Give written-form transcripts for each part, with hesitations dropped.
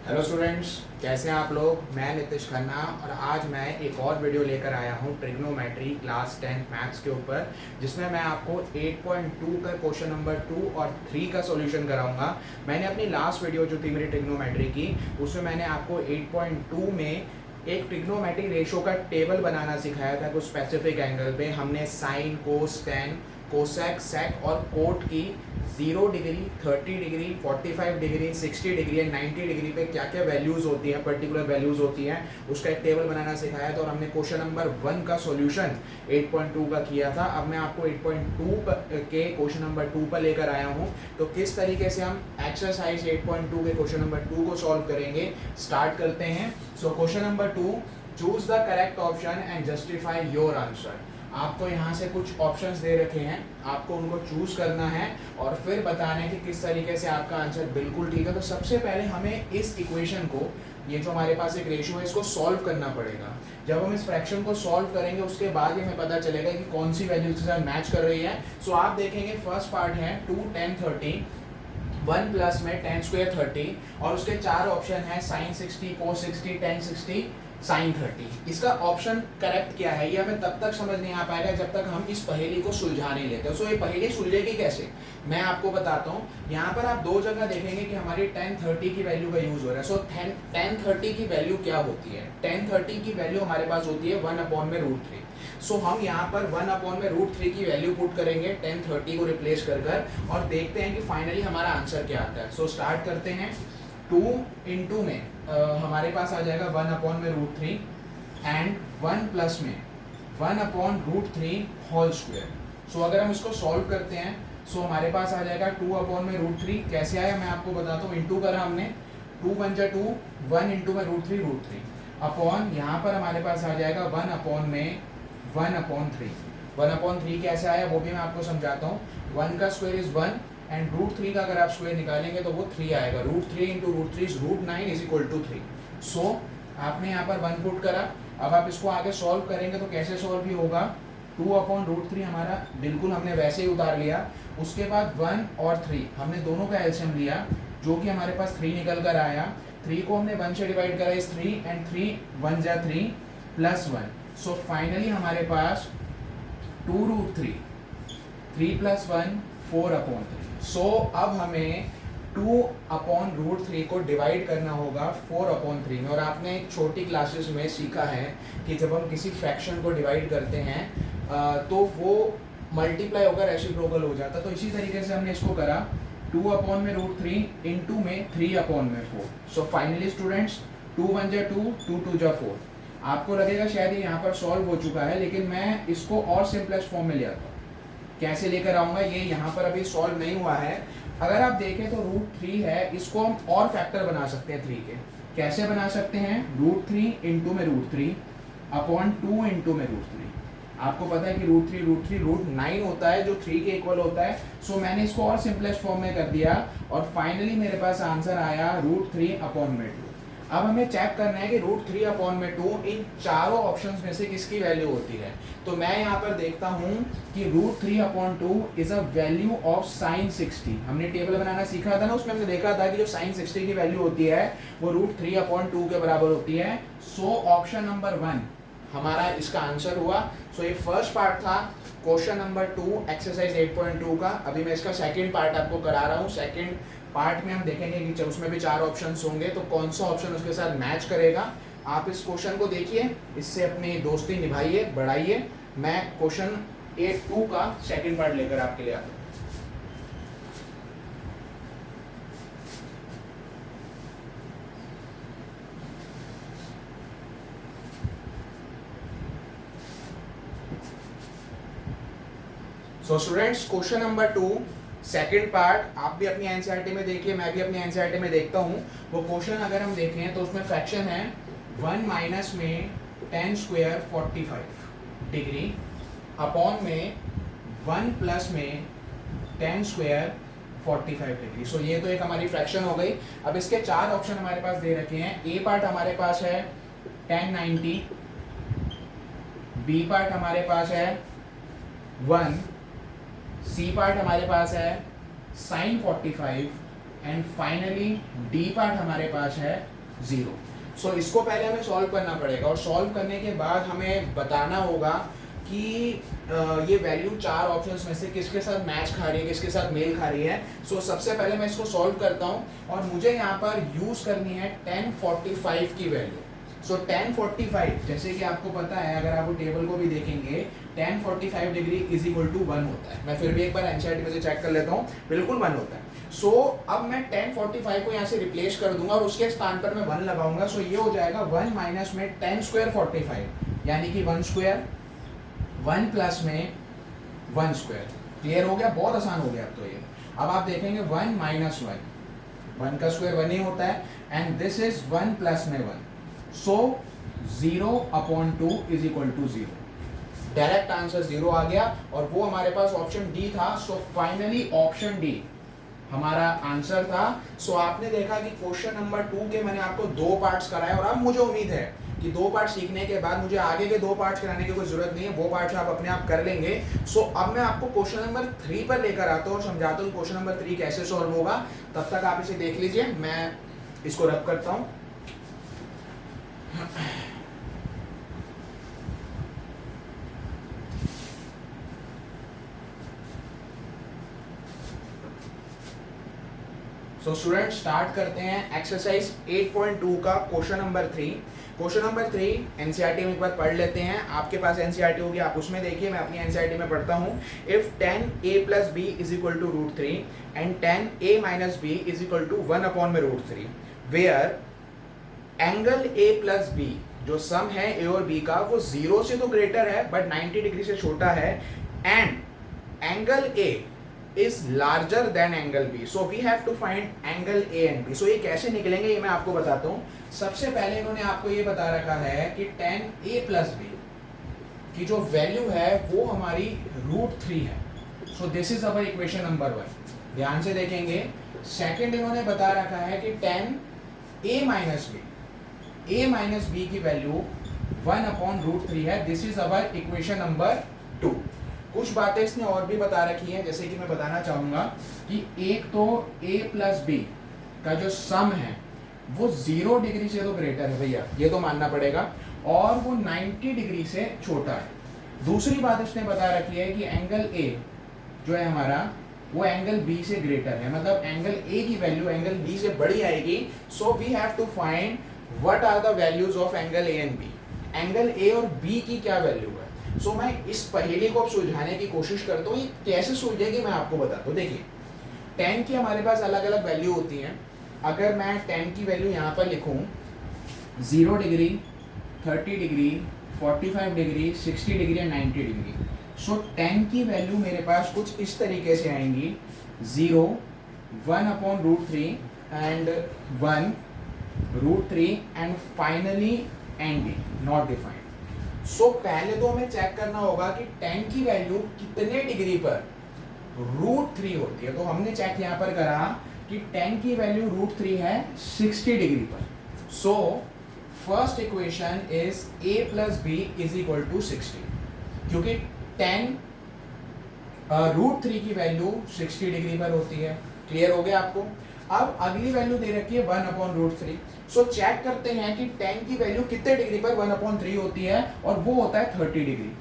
Hello students, कैसे हैं आप लोग। मैं नितिश खन्ना और आज मैं एक और वीडियो लेकर आया हूं ट्रिग्नोमेट्री क्लास 10th मैथ्स के ऊपर, जिसमें मैं आपको 8.2 का क्वेश्चन नंबर 2 और 3 का सॉल्यूशन कराऊंगा। मैंने अपनी लास्ट वीडियो जो थी मेरी ट्रिग्नोमेट्री की, उसमें मैंने आपको 8.2 में एक ट्रिग्नोमेट्री रेशो का टेबल बनाना सिखाया था। कुछ स्पेसिफिक एंगल पे हमने साइन, कोस, टेन, कोसेक, सेक और कोट की 0 degree, 30 degree, 45 degree, 60 degree and 90 degree पे क्या क्या वैल्यूज़ होती हैं, पर्टिकुलर वैल्यूज़ होती हैं, उसका एक टेबल बनाना सिखाया था। और हमने क्वेश्चन नंबर 1 का सॉल्यूशन 8.2 का किया था। अब मैं आपको 8.2 के क्वेश्चन नंबर 2 पर लेकर आया हूँ। तो किस तरीके से हम एक्सरसाइज 8.2 के क्वेश्चन नंबर 2 को सॉल्व करेंगे, स्टार्ट करते हैं। So question number 2, choose the correct option and justify your answer. आपको यहाँ से कुछ ऑप्शंस दे रखे हैं, आपको उनको चूज करना है और फिर बताना है कि किस तरीके से आपका आंसर बिल्कुल ठीक है। तो सबसे पहले हमें इस इक्वेशन को, ये जो हमारे पास एक रेशियो है, इसको सॉल्व करना पड़ेगा। जब हम इस फ्रैक्शन को सॉल्व करेंगे उसके बाद ही हमें पता चलेगा कि कौन सी वैल्यू इसके साथ मैच कर रही है। सो आप देखेंगे फर्स्ट पार्ट है 2 10 30, 1 प्लस में 10 स्क्वायर 30 और उसके 4 ऑप्शन है साइन 60, कोस 60, टेन 60, साइन 30। इसका ऑप्शन करेक्ट क्या है ये हमें तब तक समझ नहीं आ पाएगा जब तक हम इस पहेली को सुलझा नहीं लेते। सो ये पहेली सुलझेगी कैसे, मैं आपको बताता हूँ। यहाँ पर आप दो जगह देखेंगे कि हमारी 1030 की वैल्यू का यूज हो रहा है। सो 1030 की वैल्यू क्या होती है, 1030 की वैल्यू हमारे पास होती है 1/√3। सो हम यहाँ पर 1/√3 की वैल्यू पुट करेंगे 1030 को रिप्लेस कर और देखते हैं कि फाइनली हमारा आंसर क्या आता है। सो स्टार्ट करते हैं। 2 इंटू में हमारे पास आ जाएगा 1/√3 एंड 1 प्लस में 1/√3 होल स्क्वायर। सो अगर हम इसको सॉल्व करते हैं सो हमारे पास आ जाएगा 2/√3। कैसे आया मैं आपको बताता हूँ। इंटू करा हमने, 2 × 2, 1 इंटू में √3 अपॉन यहाँ पर हमारे पास आ जाएगा 1/3। 1/3 कैसे आया वो भी मैं आपको समझाता हूँ। 1 का स्क्वायर इज 1 एंड √3 का अगर आप स्क्वायर निकालेंगे तो वो 3 आएगा। √3 into √3 is √9 is equal to 3। So आपने यहाँ पर 1 पुट करा। अब आप इसको आगे सॉल्व करेंगे तो कैसे सॉल्व भी होगा। 2/√3 हमारा बिल्कुल हमने वैसे ही उतार लिया। उसके बाद 1 और 3 हमने दोनों का एलसीएम लिया, जो कि हमारे पास 3 निकल कर आया। 3 को हमने 1 से डिवाइड करा इस 3 एंड 3 1 जा 3 प्लस 1। सो फाइनली हमारे पास 2√3, 3 प्लस 1 4/3। सो अब हमें 2/√3 को डिवाइड करना होगा 4/3 में। और आपने छोटी क्लासेस में सीखा है कि जब हम किसी फ्रैक्शन को डिवाइड करते हैं तो वो मल्टीप्लाई होकर रेसिप्रोकल हो जाता है। तो इसी तरीके से हमने इसको करा 2/√3 इंटू में 3/4। सो फाइनली स्टूडेंट्स 2 1 जा 2, 2 2 जा 4। आपको लगेगा शायद ये यहाँ पर सॉल्व हो चुका है, लेकिन मैं इसको और सिंपलेस्ट फॉर्म में ले आता हूँ। कैसे लेकर आऊँगा, ये यहाँ पर अभी सॉल्व नहीं हुआ है। अगर आप देखें तो √3 है, इसको हम और फैक्टर बना सकते हैं 3 के। कैसे बना सकते हैं, √3 इंटू में √3 अपॉन 2 इंटू में √3। आपको पता है कि √3 √9 होता है जो 3 के इक्वल होता है। सो मैंने इसको और सिंपलेस्ट फॉर्म में कर दिया और फाइनली मेरे पास आंसर आया √3/2। अब हमें चेक करना है कि √3/2 इन चारों ऑप्शंस में से किसकी वैल्यू होती है। तो मैं यहाँ पर देखता हूँ कि √3/2 is a value of sine 60। हमने टेबल बनाना सीखा था ना, उसमें हमने देखा था कि जो साइन 60 की वैल्यू होती है वो √3/2 के बराबर होती है। सो ऑप्शन नंबर 1 हमारा इसका आंसर हुआ। सो ये फर्स्ट पार्ट था क्वेश्चन नंबर 2 एक्सरसाइज 8.2 का। अभी मैं इसका सेकंड पार्ट आपको करा रहा हूँ। सेकंड पार्ट में हम देखेंगे कि उसमें भी 4 ऑप्शंस होंगे, तो कौन सा ऑप्शन उसके साथ मैच करेगा। आप इस क्वेश्चन को देखिए, इससे अपनी दोस्ती निभाइए, बढ़ाइए। मैं क्वेश्चन 8.2 का सेकंड पार्ट लेकर आपके लिए आता हूँ। So students, question number 2 second part आप भी अपनी एनसीईआरटी में देखिए, मैं भी अपनी एनसीईआरटी में देखता हूँ। वो क्वेश्चन अगर हम देखें तो उसमें फ्रैक्शन है 1 माइनस में 10 स्क्वायर 45 डिग्री अपॉन में 1 प्लस में 10 स्क्वायर 45 डिग्री। सो ये तो एक हमारी फ्रैक्शन हो गई। अब इसके 4 ऑप्शन हमारे पास दे रखे हैं। ए पार्ट हमारे पास है 1090, बी पार्ट हमारे पास है 1, सी पार्ट हमारे पास है sine 45 and finally D part हमारे पास है 0। सो इसको पहले हमें सॉल्व करना पड़ेगा और सॉल्व करने के बाद हमें बताना होगा कि ये वैल्यू चार ऑप्शंस में से किसके साथ मैच खा रही है, किसके साथ मेल खा रही है। सो सबसे पहले मैं इसको सॉल्व करता हूँ और मुझे यहाँ पर यूज़ करनी है 1045 की वैल्यू। सो 1045 जैसे कि आपको पता है, अगर आप वो टेबल को भी देखेंगे 1045 डिग्री इज इक्वल टू 1 होता है। मैं फिर भी एक बार एनसीईआरटी में से चेक कर लेता हूँ, बिल्कुल 1 होता है। सो अब मैं 1045 को यहाँ से रिप्लेस कर दूंगा और उसके स्थान पर मैं 1 लगाऊंगा। सो ये हो जाएगा 1 माइनस में 10 स्क्वायर 45 यानी कि 1 स्क्वायर, 1 प्लस में 1 स्क्वायर। क्लियर हो गया, बहुत आसान हो गया अब तो ये। अब आप देखेंगे 1 माइनस 1 का स्क्वायर 1 ही होता है एंड दिस इज 1 प्लस में 1। So 0/2 is equal to 0। Direct answer 0 आ गया और वो हमारे पास ऑप्शन डी था। सो फाइनली ऑप्शन डी हमारा आंसर था। सो आपने देखा कि क्वेश्चन नंबर 2 के मैंने आपको 2 पार्ट्स कराए और अब मुझे उम्मीद है कि 2 पार्ट सीखने के बाद मुझे आगे के 2 पार्ट्स कराने की कोई जरूरत नहीं है, वो पार्ट्स आप अपने आप कर लेंगे। सो अब मैं आपको क्वेश्चन नंबर 3 पर लेकर आता हूँ और समझाता हूँ क्वेश्चन नंबर 3 कैसे सॉल्व होगा। तब तक आप इसे देख लीजिए, मैं इसको रब करता हूँ। तो स्टूडेंट स्टार्ट करते हैं एक्सरसाइज 8.2 का question number 3। Question number 3 NCERT में एक बार पढ़ लेते हैं। आपके पास एनसीईआरटी होगी, आप उसमें देखिए, मैं अपनी एनसीईआरटी में पढ़ता हूँ। If 10a + b is equal to √3 and 10a - b is equal to 1/√3 where angle a + b, जो सम है a और b का, वो 0 से तो ग्रेटर है बट 90 डिग्री से छोटा है, and angle a is larger than angle B. So we have to find angle A and B. So ये कैसे निकलेंगे ये मैं आपको बताता हूँ। सबसे पहले इन्होंने आपको ये बता रखा है कि 10a + b की जो वैल्यू है वो हमारी √3 है। So this is our equation number 1। ध्यान से देखेंगे। सेकंड इन्होंने बता रखा है कि 10a - b की वैल्यू 1/√3 है। This is our equation number 2। कुछ बातें इसने और भी बता रखी हैं, जैसे कि मैं बताना चाहूँगा कि एक तो a + b का जो सम है वो 0 डिग्री से तो ग्रेटर है भैया, ये तो मानना पड़ेगा, और वो 90 डिग्री से छोटा है। दूसरी बात इसने बता रखी है कि एंगल a जो है हमारा वो एंगल b से ग्रेटर है, मतलब एंगल a की वैल्यू एंगल b से बड़ी आएगी। So we have to find what are the values of angle a and b। Angle a और b की क्या वैल्यू है। सो मैं इस पहेली को अब सुलझाने की कोशिश करता हूँ। ये कैसे सुलझेगी मैं आपको बताता हूँ। देखिए 10 की हमारे पास अलग अलग वैल्यू होती हैं। अगर मैं 10 की वैल्यू यहाँ पर लिखूँ 0 degree, 30 degree, 45 degree, 60 degree and 90 degree. So 10 की वैल्यू मेरे पास कुछ इस तरीके से आएंगी 0, 1/√3 and 1/√3 and finally and not defined. So पहले तो हमें चेक करना होगा कि 10 की वैल्यू कितने डिग्री पर √3 होती है। तो हमने चेक यहाँ पर करा कि 10 की वैल्यू √3 है 60 डिग्री पर। So first equation is a + b is equal to 60, क्योंकि 10 √3 की वैल्यू 60 डिग्री पर होती है। क्लियर हो गया आपको। अब अगली वैल्यू दे रखी है 1/√3। सो चेक करते हैं कि 10 की वैल्यू कितने डिग्री पर 1/3 होती है, और वो होता है 30 डिग्री।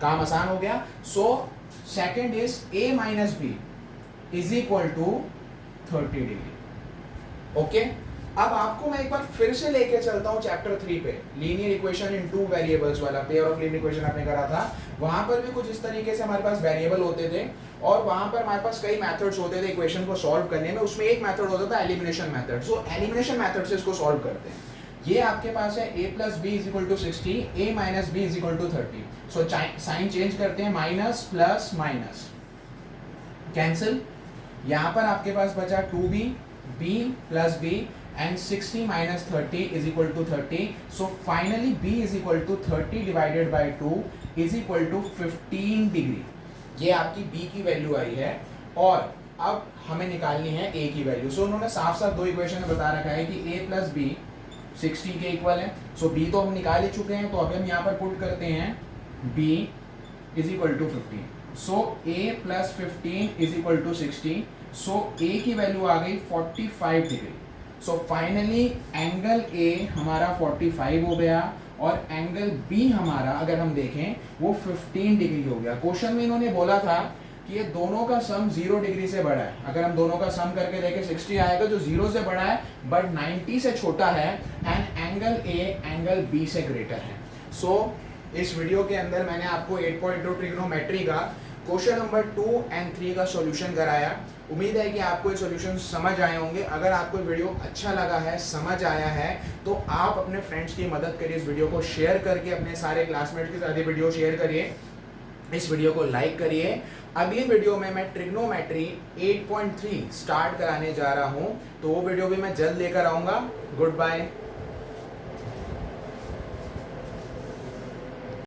काम आसान हो गया। So second is a - b is equal to 30 degree. Okay, अब आपको मैं एक बार फिर से लेके चलता हूँ चैप्टर 3 पे, लीनियर इक्वेशन इन 2 वेरिएबल्स वाला। पेयर ऑफ लीनियर इक्वेशन आपने करा था, वहां पर भी कुछ इस तरीके से हमारे पास वेरिएबल होते थे और वहां पर हमारे पास कई मेथड्स होते थे इक्वेशन को सॉल्व करने में। उसमें एक मेथड होता था एलिमिनेशन मेथड। सो एलिमिनेशन मेथड से इसको सॉल्व करते हैं। ये आपके पास है a + b is equal to 60, a - b is equal to 30। So sign change करते हैं, माइनस प्लस माइनस कैंसिल। यहाँ पर आपके पास बचा 2b, b + b and 60 minus 30 is equal to 30. So finally b is equal to 30 divided by 2 is equal to 15 degree. ये आपकी b की value आई है और अब हमें निकालनी है a की वैल्यू। सो उन्होंने साफ साफ दो इक्वेशन में बता रखा है कि a + b 60 के इक्वल है। सो b तो हम निकाल ही चुके हैं, तो अभी हम यहाँ पर पुट करते हैं b is equal to 15। So a + 15 is equal to 60। So a की वैल्यू आ गई 45 degree. So finally angle A हमारा 45 हो गया और एंगल बी हमारा अगर हम देखें वो 15 डिग्री हो गया। क्वेश्चन में इन्होंने बोला था कि ये दोनों का सम 0 डिग्री से बड़ा है। अगर हम दोनों का सम करके देखें 60 आएगा जो 0 से बड़ा है बट 90 से छोटा है and angle A angle B से ग्रेटर है। सो इस वीडियो के अंदर मैंने आपको 8.2 ट्रिग्नोमेट्री का क्वेश्चन नंबर 2 एंड 3 का सॉल्यूशन कराया। उम्मीद है कि आपको ये सॉल्यूशन समझ आए होंगे। अगर आपको वीडियो अच्छा लगा है, समझ आया है, तो आप अपने फ्रेंड्स की मदद करिए, इस वीडियो को शेयर करके अपने सारे क्लासमेट के साथ ये वीडियो शेयर करिए, इस वीडियो को लाइक करिए। अगली वीडियो में मैं ट्रिग्नोमेट्री 8.3 स्टार्ट कराने जा रहा हूँ, तो वो वीडियो भी मैं जल्द लेकर आऊँगा। Good bye.